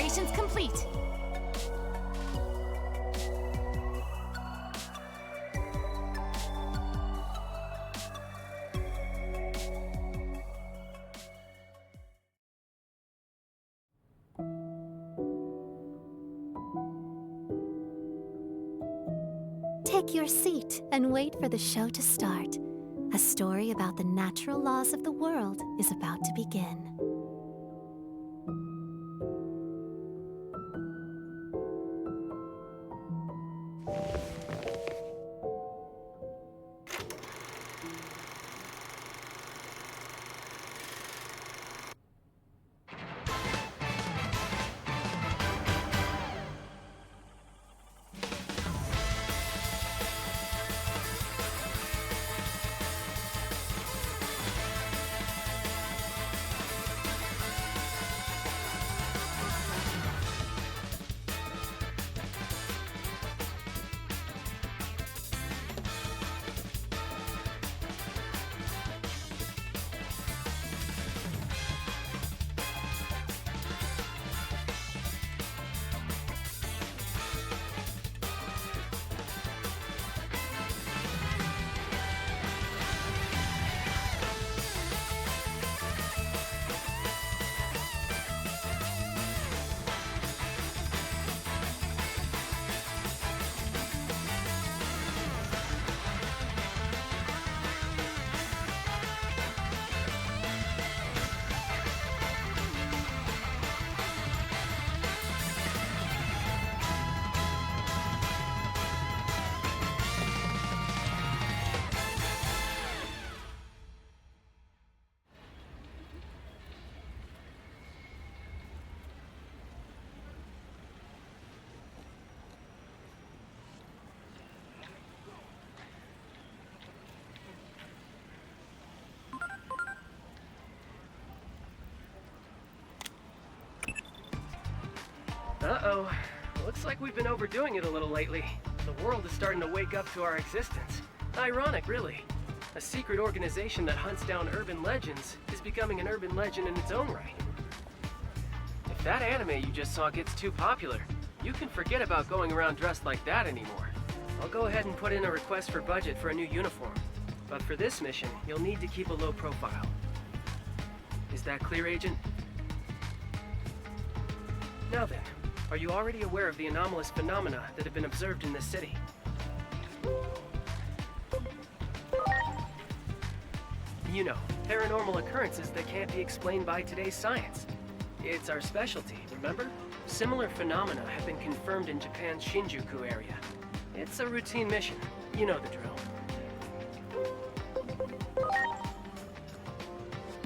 Preparations complete. Take your seat and wait for the show to start. A story about the natural laws of the world is about to begin. Uh-oh. Looks like we've been overdoing it a little lately. The world is starting to wake up to our existence. Ironic, really. A secret organization that hunts down urban legends is becoming an urban legend in its own right. If that anime you just saw gets too popular, you can forget about going around dressed like that anymore. I'll go ahead and put in a request for budget for a new uniform. But for this mission, you'll need to keep a low profile. Is that clear, Agent? Now then, are you already aware of the anomalous phenomena that have been observed in this city? You know, paranormal occurrences that can't be explained by today's science. It's our specialty, remember? Similar phenomena have been confirmed in Japan's Shinjuku area. It's a routine mission. You know the drill.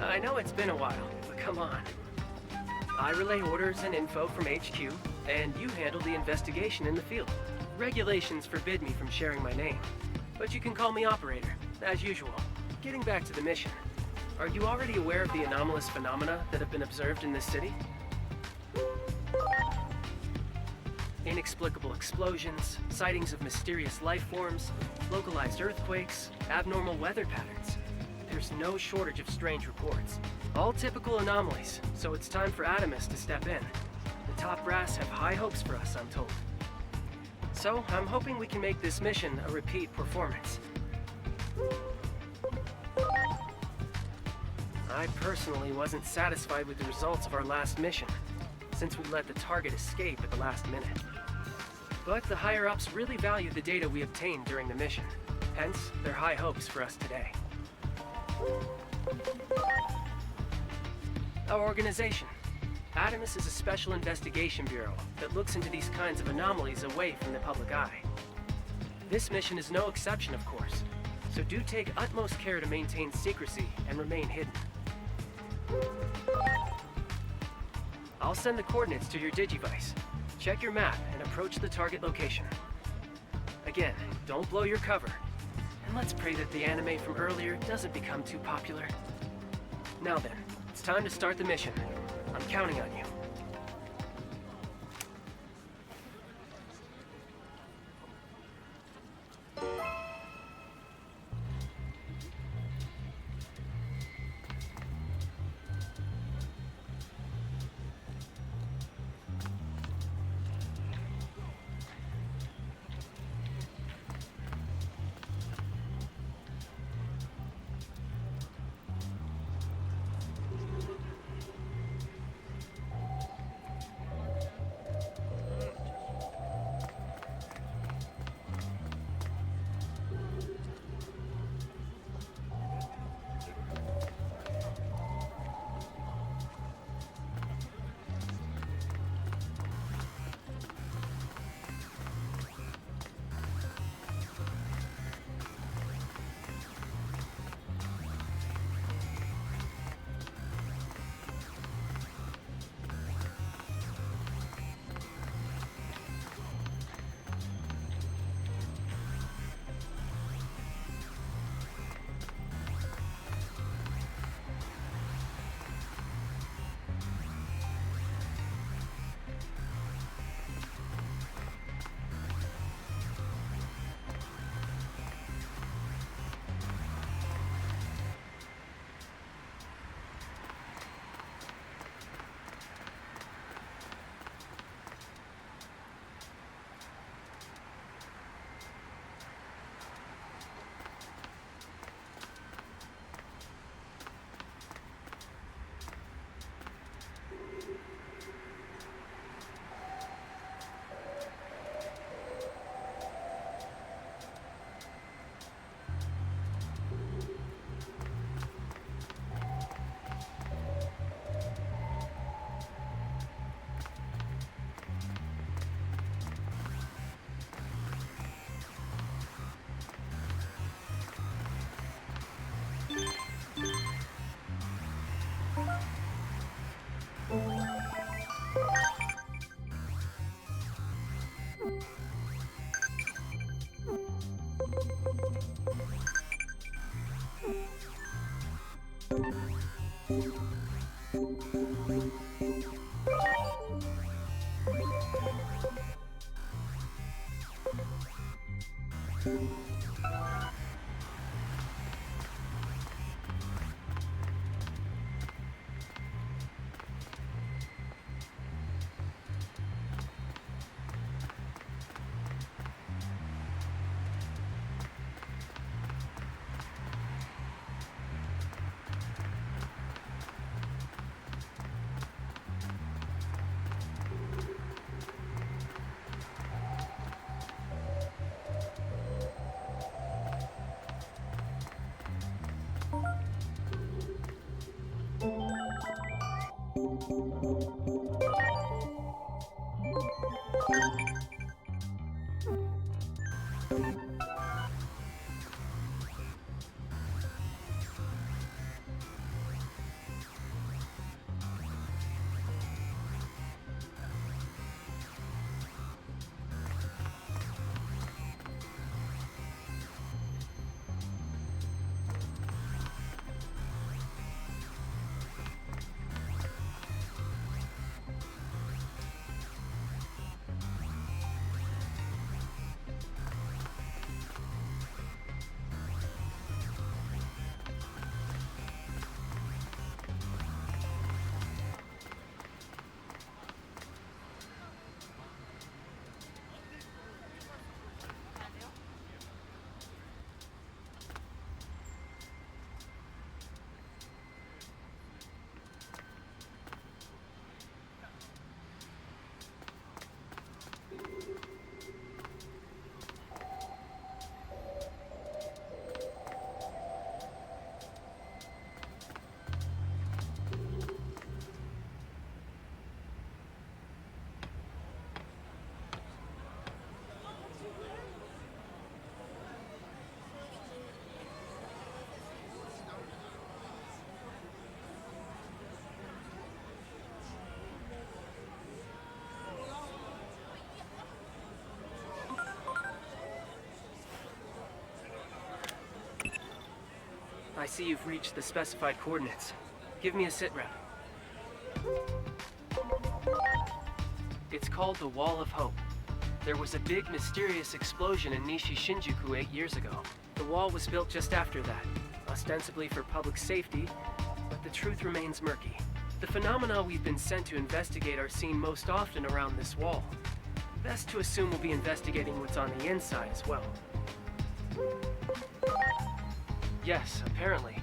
I know it's been a while, but come on. I relay orders and info from HQ, and you handle the investigation in the field. Regulations forbid me from sharing my name, but you can call me Operator, as usual. Getting back to the mission, are you already aware of the anomalous phenomena that have been observed in this city? Inexplicable explosions, sightings of mysterious life forms, localized earthquakes, abnormal weather patterns. There's no shortage of strange reports. All typical anomalies, so it's time for Adamus to step in. The top brass have high hopes for us, I'm told. So, I'm hoping we can make this mission a repeat performance. I personally wasn't satisfied with the results of our last mission, since we let the target escape at the last minute. But the higher-ups really value the data we obtained during the mission. Hence, their high hopes for us today. Our organization. Adamus is a special investigation bureau that looks into these kinds of anomalies away from the public eye. This mission is no exception, of course, so do take utmost care to maintain secrecy and remain hidden. I'll send the coordinates to your Digivice. Check your map and approach the target location. Again, don't blow your cover. And let's pray that the anime from earlier doesn't become too popular. Now then, it's time to start the mission. I'm counting on you. I see you've reached the specified coordinates. Give me a sit rep. It's called the Wall of Hope. There was a big mysterious explosion in Nishi Shinjuku 8 years ago. The wall was built just after that, ostensibly for public safety, but the truth remains murky. The phenomena we've been sent to investigate are seen most often around this wall. Best to assume we'll be investigating what's on the inside as well. Yes, apparently.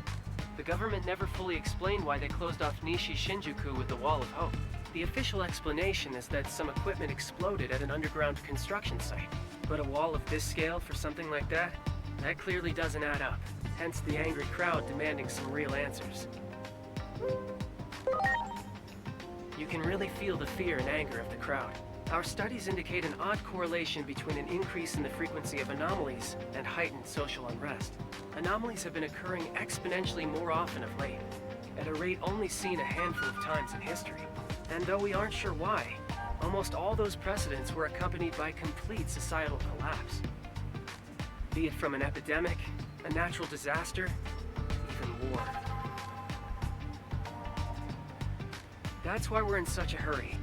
The government never fully explained why they closed off Nishi Shinjuku with the Wall of Hope. The official explanation is that some equipment exploded at an underground construction site. But a wall of this scale for something like that? That clearly doesn't add up. Hence the angry crowd demanding some real answers. You can really feel the fear and anger of the crowd. Our studies indicate an odd correlation between an increase in the frequency of anomalies and heightened social unrest. Anomalies have been occurring exponentially more often of late, at a rate only seen a handful of times in history. And though we aren't sure why, almost all those precedents were accompanied by complete societal collapse. Be it from an epidemic, a natural disaster, even war. That's why we're in such a hurry.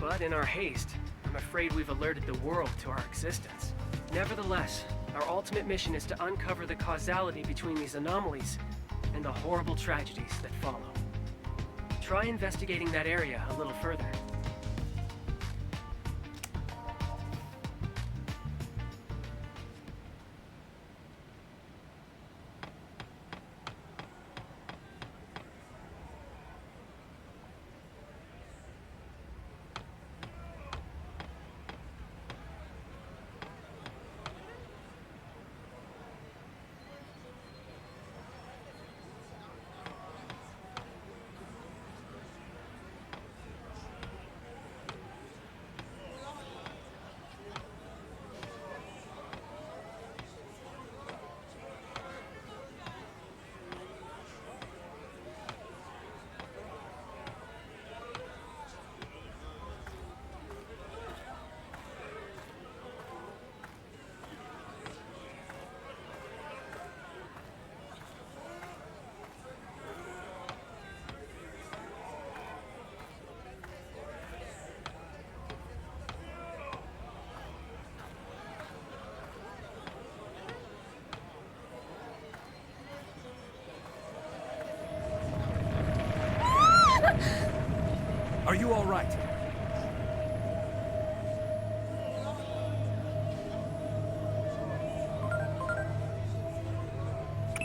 But in our haste, I'm afraid we've alerted the world to our existence. Nevertheless, our ultimate mission is to uncover the causality between these anomalies and the horrible tragedies that follow. Try investigating that area a little further. Are you all right?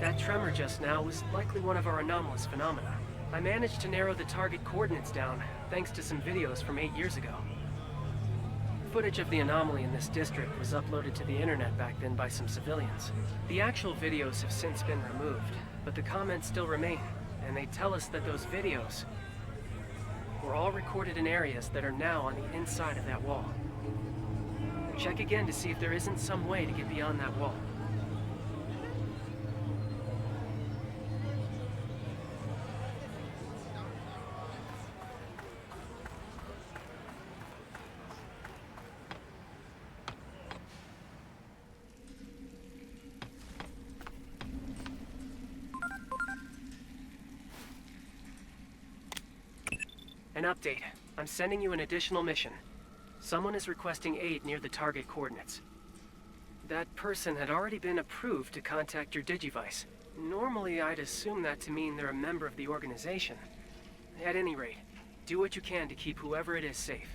That tremor just now was likely one of our anomalous phenomena. I managed to narrow the target coordinates down, thanks to some videos from 8 years ago. Footage of the anomaly in this district was uploaded to the internet back then by some civilians. The actual videos have since been removed, but the comments still remain, and they tell us that those videos were all recorded in areas that are now on the inside of that wall. Check again to see if there isn't some way to get beyond that wall. An update. I'm sending you an additional mission. Someone is requesting aid near the target coordinates. That person had already been approved to contact your Digivice. Normally, I'd assume that to mean they're a member of the organization. At any rate, do what you can to keep whoever it is safe.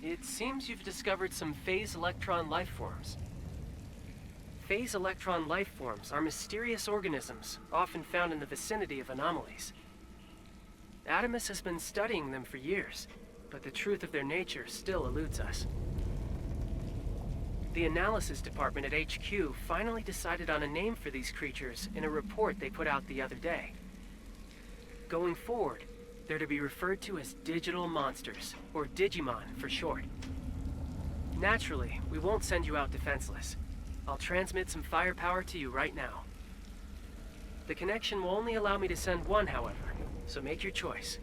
It seems you've discovered some phase electron life forms. Phase electron life forms are mysterious organisms, often found in the vicinity of anomalies. Adamus has been studying them for years, but the truth of their nature still eludes us. The analysis department at HQ finally decided on a name for these creatures in a report they put out the other day. Going forward, they're to be referred to as digital monsters, or Digimon for short. Naturally, we won't send you out defenseless. I'll transmit some firepower to you right now. The connection will only allow me to send one, however, so make your choice.